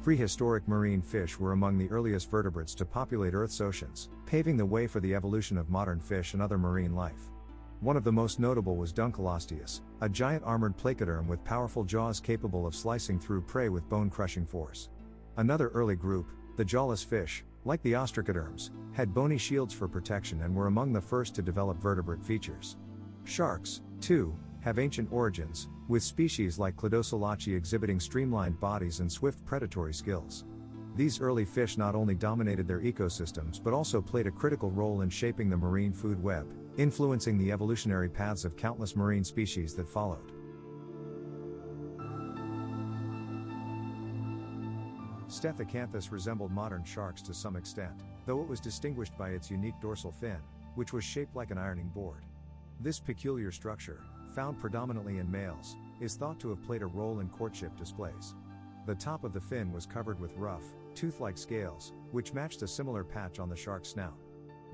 Prehistoric marine fish were among the earliest vertebrates to populate Earth's oceans, paving the way for the evolution of modern fish and other marine life. One of the most notable was Dunkleosteus, a giant armored placoderm with powerful jaws capable of slicing through prey with bone-crushing force. Another early group, the jawless fish, like the ostracoderms, had bony shields for protection and were among the first to develop vertebrate features. Sharks, too, have ancient origins, with species like Cladocelaci exhibiting streamlined bodies and swift predatory skills. These early fish not only dominated their ecosystems but also played a critical role in shaping the marine food web, influencing the evolutionary paths of countless marine species that followed. Stethyacanthus resembled modern sharks to some extent, though it was distinguished by its unique dorsal fin, which was shaped like an ironing board. This peculiar structure, found predominantly in males, is thought to have played a role in courtship displays. The top of the fin was covered with rough, tooth-like scales, which matched a similar patch on the shark's snout.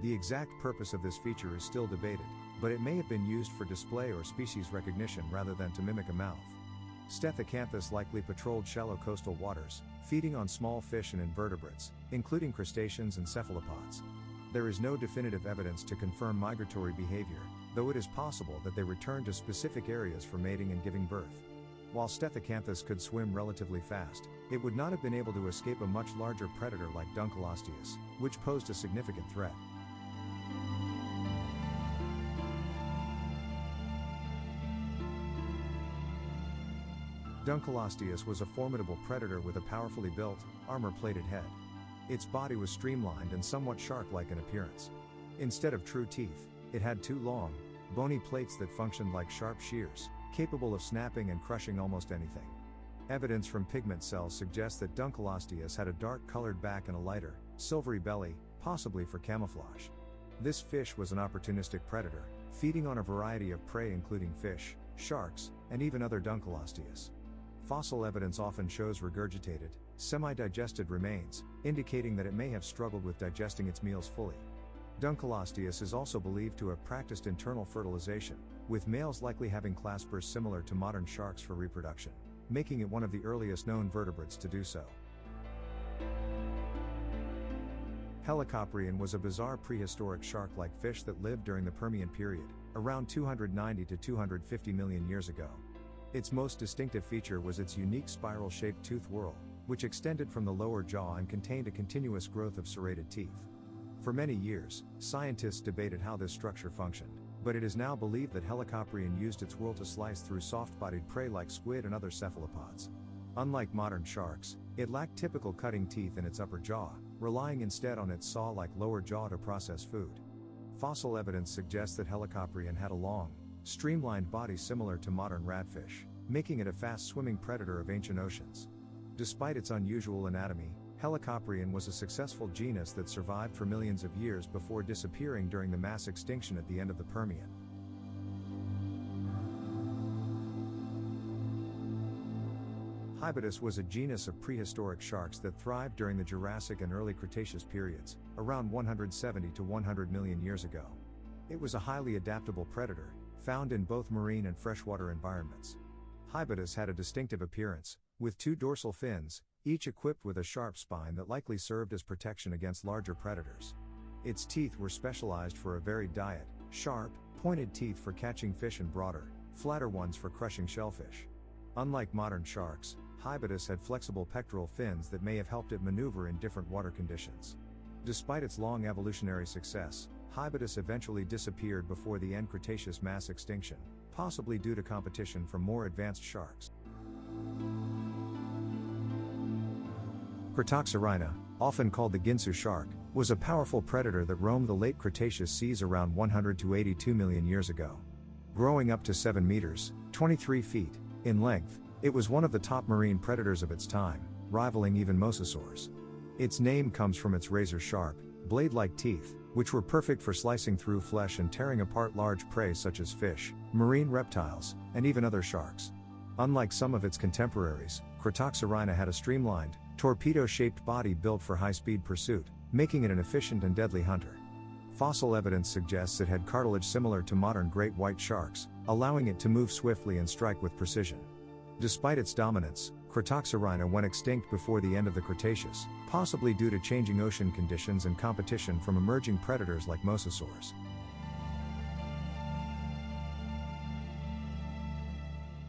The exact purpose of this feature is still debated, but it may have been used for display or species recognition rather than to mimic a mouth. Stethyacanthus likely patrolled shallow coastal waters, feeding on small fish and invertebrates, including crustaceans and cephalopods. There is no definitive evidence to confirm migratory behavior, though it is possible that they returned to specific areas for mating and giving birth. While Stethyacanthus could swim relatively fast, it would not have been able to escape a much larger predator like Dunkleosteus, which posed a significant threat. Dunkleosteus was a formidable predator with a powerfully built, armor-plated head. Its body was streamlined and somewhat shark-like in appearance. Instead of true teeth, it had two long, bony plates that functioned like sharp shears, capable of snapping and crushing almost anything. Evidence from pigment cells suggests that Dunkleosteus had a dark-colored back and a lighter, silvery belly, possibly for camouflage. This fish was an opportunistic predator, feeding on a variety of prey including fish, sharks, and even other Dunkleosteus. Fossil evidence often shows regurgitated, semi-digested remains, indicating that it may have struggled with digesting its meals fully. Dunkleosteus is also believed to have practiced internal fertilization, with males likely having claspers similar to modern sharks for reproduction, making it one of the earliest known vertebrates to do so. Helicoprion was a bizarre prehistoric shark-like fish that lived during the Permian period, around 290 to 250 million years ago. Its most distinctive feature was its unique spiral-shaped tooth whorl, which extended from the lower jaw and contained a continuous growth of serrated teeth. For many years, scientists debated how this structure functioned, but it is now believed that Helicoprion used its whorl to slice through soft-bodied prey like squid and other cephalopods. Unlike modern sharks, it lacked typical cutting teeth in its upper jaw, relying instead on its saw-like lower jaw to process food. Fossil evidence suggests that Helicoprion had a long, streamlined body similar to modern ratfish, making it a fast-swimming predator of ancient oceans. Despite its unusual anatomy, Helicoprion was a successful genus that survived for millions of years before disappearing during the mass extinction at the end of the Permian. Hybodus was a genus of prehistoric sharks that thrived during the Jurassic and early Cretaceous periods, around 170 to 100 million years ago. It was a highly adaptable predator, found in both marine and freshwater environments. Hybodus had a distinctive appearance, with two dorsal fins, each equipped with a sharp spine that likely served as protection against larger predators. Its teeth were specialized for a varied diet: sharp, pointed teeth for catching fish and broader, flatter ones for crushing shellfish. Unlike modern sharks, Hybodus had flexible pectoral fins that may have helped it maneuver in different water conditions. Despite its long evolutionary success, Hybodus eventually disappeared before the end Cretaceous mass extinction, possibly due to competition from more advanced sharks. Cratoxorhina, often called the Ginsu shark, was a powerful predator that roamed the late Cretaceous seas around 100 to 82 million years ago. Growing up to 7 meters, 23 feet, in length, it was one of the top marine predators of its time, rivaling even mosasaurs. Its name comes from its razor-sharp, blade-like teeth, which were perfect for slicing through flesh and tearing apart large prey such as fish, marine reptiles, and even other sharks. Unlike some of its contemporaries, Cratoxorhina had a streamlined, torpedo-shaped body built for high-speed pursuit, making it an efficient and deadly hunter. Fossil evidence suggests it had cartilage similar to modern great white sharks, allowing it to move swiftly and strike with precision. Despite its dominance, Cratoxorhina went extinct before the end of the Cretaceous, possibly due to changing ocean conditions and competition from emerging predators like mosasaurs.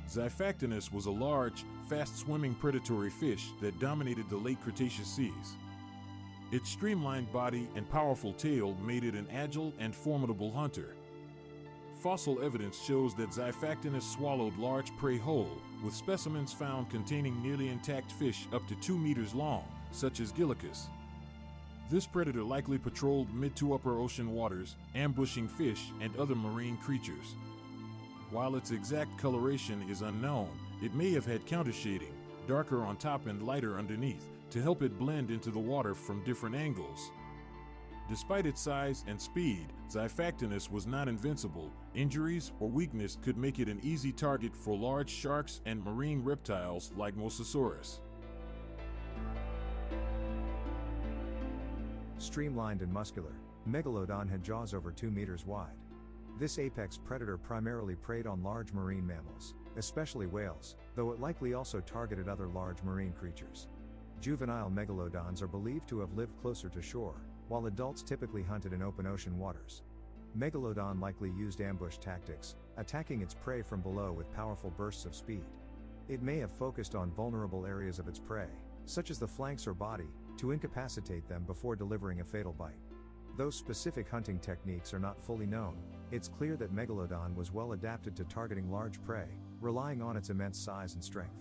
Xiphactinus was a large, fast-swimming predatory fish that dominated the late Cretaceous seas. Its streamlined body and powerful tail made it an agile and formidable hunter. Fossil evidence shows that Xiphactinus swallowed large prey whole, with specimens found containing nearly intact fish up to 2 meters long, such as Gillicus. This predator likely patrolled mid to upper ocean waters, ambushing fish and other marine creatures. While its exact coloration is unknown, it may have had countershading, darker on top and lighter underneath, to help it blend into the water from different angles. Despite its size and speed, Xiphactinus was not invincible. Injuries or weakness could make it an easy target for large sharks and marine reptiles like Mosasaurus. Streamlined and muscular, Megalodon had jaws over 2 meters wide. This apex predator primarily preyed on large marine mammals, especially whales, though it likely also targeted other large marine creatures. Juvenile megalodons are believed to have lived closer to shore, while adults typically hunted in open ocean waters. Megalodon likely used ambush tactics, attacking its prey from below with powerful bursts of speed. It may have focused on vulnerable areas of its prey, such as the flanks or body, to incapacitate them before delivering a fatal bite. Though specific hunting techniques are not fully known, it's clear that Megalodon was well adapted to targeting large prey, relying on its immense size and strength.